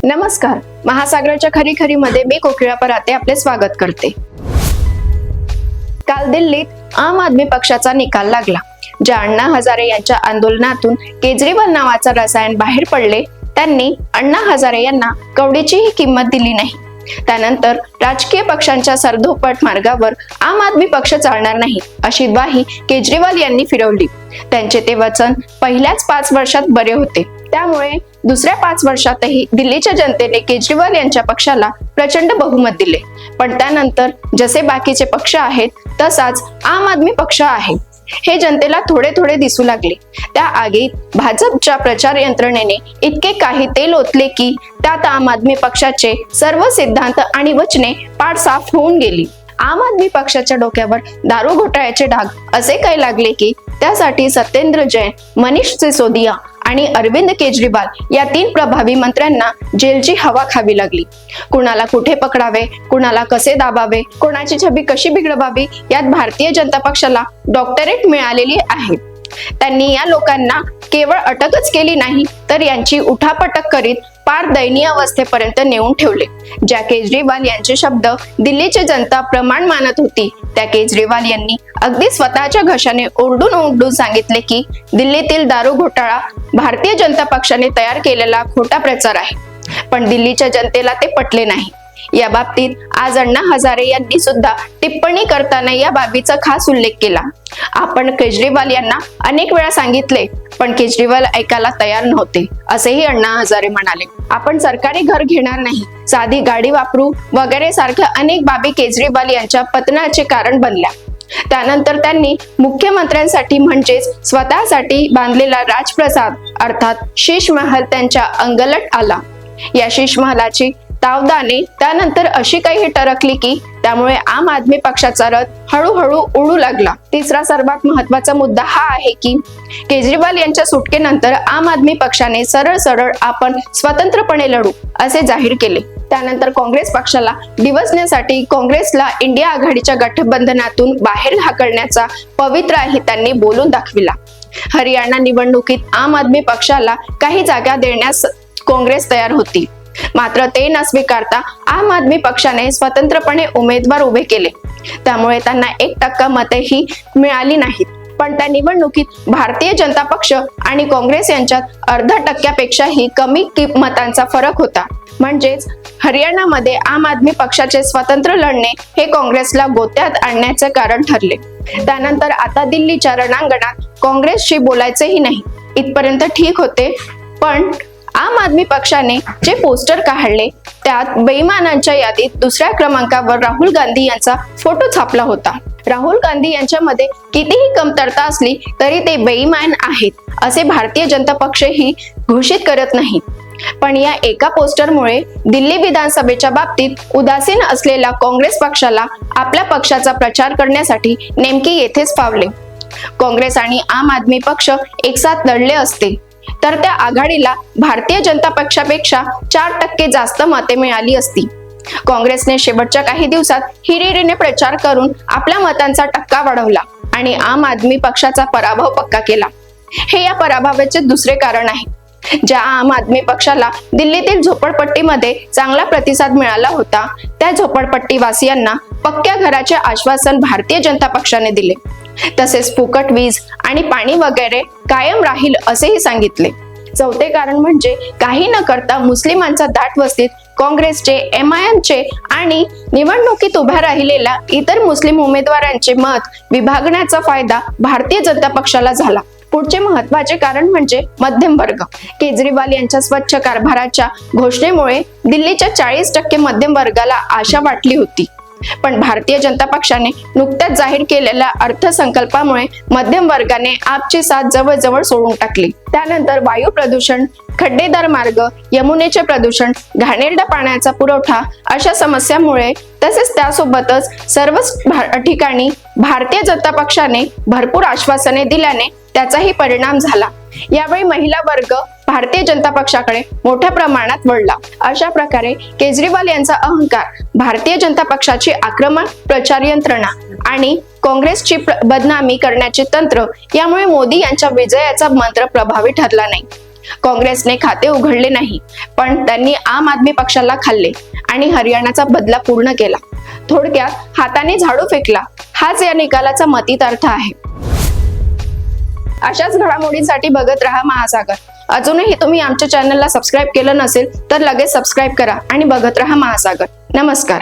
नमस्कार, महासागराच्या खरी खरी मध्ये मी कोकिळा पराते आपले स्वागत करते। काल दिल्लीत आम आदमी पक्षाचा निकाल लागला। ज्या अण्णा हजारे यांच्या आंदोलनातून केजरीवाल नावाचा रसायन बाहेर पडले, त्यांनी अण्णा हजारे यांना कवडीचीही किंमत दिली नाही। त्यानंतर राजकीय पक्षांच्या सरधोपट मार्गावर आम आदमी पक्ष चालणार नाही अशी ग्वाही केजरीवाल यांनी फिरवली। त्यांचे ते वचन पहिल्याच 5 वर्षात बरे होते, त्यामुळे दुसऱ्या 5 वर्षातही दिल्लीच्या जनतेने केजरीवाल यांच्या पक्षाला प्रचंड बहुमत दिले। पण त्यानंतर जसे बाकीचे पक्ष आहेत तसाच आम आदमी पक्ष आहे हे जनतेला थोडे थोडे दिसू लागले। त्या आगीत भाजपच्या प्रचार यंत्रणेने इतके काही तेल ओतले की त्यात आम आदमी पक्षाचे सर्व सिद्धांत आणि वचने पाडसाफ होऊन गेली। आम आदमी पक्षाच्या डोक्यावर दारू घोटाळ्याचे डाग असे काही लागले की त्यासाठी सत्येंद्र जैन, मनीष सिसोदिया आणि अरविंद केजरीवाल या 3 प्रभावी मंत्र्यांना जेलची हवा खावी लागली। कुणाला कुठे पकडावे, कुणाला कसे दाबावे, कोणाची छबी कशी बिघडवावी यात भारतीय जनता पक्षाला डॉक्टरेट मिळालेली आहे। त्यांनी या लोकांना केवळ अटकच केली नाही तर यांची उठापटक करीत पार दयनीय अवस्थेपर्यंत नेऊन ठेवले। ज्या केजरीवाल यांचे शब्द दिल्लीची जनता प्रमाण मानत होती, त्या केजरीवाल यांनी अगदी स्वतःच्या घशाने ओरडून ओरडून सांगितले की दिल्लीतील दारू घोटाळा भारतीय जनता पक्षाने तयार केलेला खोटा प्रचार आहे। पण दिल्लीच्या जनतेला ते पटले नाही। या बाबतीत आज अण्णा हजारे यांनी सुद्धा टिप्पणी करताना या बाबीचा खास उल्लेख केला। आपण केजरीवाल यांना अनेक वेळा सांगितले पण केजरीवाल ऐकायला तयार नव्हते असेही अण्णा हजारे म्हणाले। आपण सरकारी घर घेणार नाही, साधी गाडी वापरू वगैरे सारख्या अनेक बाबी केजरीवाल यांच्या पतनाचे कारण बनल्या। त्यानंतर त्यांनी मुख्यमंत्र्यांसाठी म्हणजेच स्वतःसाठी बांधलेला राजप्रसाद अर्थात शीश महल त्यांच्या अंगलट आला। या शीश महलाची तावदाने त्यानंतर अशी काही टरकली की त्यामुळे आम आदमी पक्षाचा रथ हळूहळू उडू लागला। तिसरा सर्वात महत्त्वाचा मुद्दा हा आहे की केजरीवाल यांच्या सुटकेनंतर आम आदमी पक्षाने सरळ सरळ आपण स्वतंत्रपणे लढू असे जाहीर केले। त्यानंतर काँग्रेस पक्षाला डिवचण्यासाठी काँग्रेसला इंडिया आघाडीच्या गठबंधनातून बाहेर हाकलण्याचा पवित्राही त्यांनी बोलून दाखविला। हरियाणा निवडणुकीत आम आदमी पक्षाला काही जागा देण्यास काँग्रेस तयार होती, मात्र ते न स्वीकारता आम आदमी पक्षाने स्वतंत्रपणे उमेदवार उभे केले। त्यामुळे त्यांना 1% मतेही मिळाली नाहीत। पण त्या निवडणुकीत भारतीय जनता पक्ष आणि काँग्रेस यांच्यात 0.5%पेक्षाही कमी मतांचा फरक होता। म्हणजेच हरियाणामध्ये आम आदमी पक्षाचे स्वतंत्र लढणे हे काँग्रेसला गोत्यात आणण्याचे कारण ठरले। त्यानंतर आता दिल्लीच्या रणांगणात काँग्रेसशी बोलायचेही नाही इथपर्यंत ठीक होते, पण आम आदमी पक्षाने जे पोस्टर काढले त्यात बेईमानांच्या यादीत दुसऱ्या क्रमांकावर राहुल गांधी यांचा फोटो छापला होता। राहुल गांधी यांच्यामध्ये कितीही कमतरता असली तरी ते बेईमान आहेत असे भारतीय जनता पक्षही घोषित करत नाही। पण या एका पोस्टरमुळे दिल्ली विधानसभेच्या बाबतीत उदासीन असलेला काँग्रेस पक्षाला आपल्या पक्षाचा प्रचार करण्यासाठी नेमके येथेच फावले। काँग्रेस आणि आम आदमी पक्ष एकसाथ लढले असते तर त्या आघाडीला भारतीय जनता पक्षापेक्षा 4% जास्त मते मिळाली असती। काँग्रेसने शेवटच्या काही दिवसात हिरिरीने प्रचार करून आपल्या मतांचा टक्का वाढवला आणि आम आदमी पक्षाचा पराभव पक्का केला। हे या पराभवाचे दुसरे कारण आहे। ज्या आम आदमी पक्षाला दिल्लीतील झोपडपट्टीमध्ये चांगला प्रतिसाद मिळाला होता, त्या झोपडपट्टी वासियांना पक्क्या घराचे आश्वासन भारतीय जनता पक्षाने दिले। तसेच फुकट वीज आणि पाणी वगैरे कायम राहील असेही सांगितले। चौथे कारण म्हणजे काही न करता मुस्लिमांचा दाट वस्तीत काँग्रेसचे, MIMचे आणि निवडणुकीत उभ्या राहिलेल्या इतर मुस्लिम उमेदवारांचे मत विभागण्याचा फायदा भारतीय जनता पक्षाला झाला। पुढचे महत्त्वाचे कारण म्हणजे मध्यम वर्ग। केजरीवाल यांच्या स्वच्छ कारभाराच्या घोषणेमुळे दिल्लीच्या 40% मध्यम वर्गाला आशा वाटली होती, पण भारतीय जनता पक्षाने नुकत्याच जाहीर केलेल्या अर्थसंकल्पामुळे मध्यम वर्गाने आपची साथ जवळजवळ सोडून टाकली। त्यानंतर वायू प्रदूषण, खड्डेदार मार्ग, यमुनेचे प्रदूषण, घाणेरडा पाण्याचा पुरवठा अशा समस्यांमुळे तसेच त्यासोबतच सर्वच ठिकाणी भारतीय जनता पक्षाने भरपूर आश्वासने दिल्याने त्याचाही परिणाम झाला। यावेळी महिला वर्ग भारतीय जनता पक्षाकडे मोठ्या प्रमाणात वळला। अशा प्रकारे केजरीवाल यांचा अहंकार, भारतीय जनता पक्षाची आक्रमक प्रचार यंत्रणा आणि काँग्रेसची बदनामी करण्याचे तंत्र यामुळे मोदी यांच्या विजयाचा मंत्र प्रभावी ठरला नाही। काँग्रेसने खाते उघडले नाही, पण त्यांनी आम आदमी पक्षाला खाल्ले आणि हरियाणाचा बदला पूर्ण केला. थोडक्यात हाताने झाडू फेकला, हाच या निकालाचा मतित अर्थ आहे. अशाच घडामोडींसाठी बघत रहा महासागर. अजूनही तुम्ही आमच्या चॅनलला सबस्क्राईब केलं नसेल तर लगेच सबस्क्राईब करा आणि बघत रहा महासागर. नमस्कार.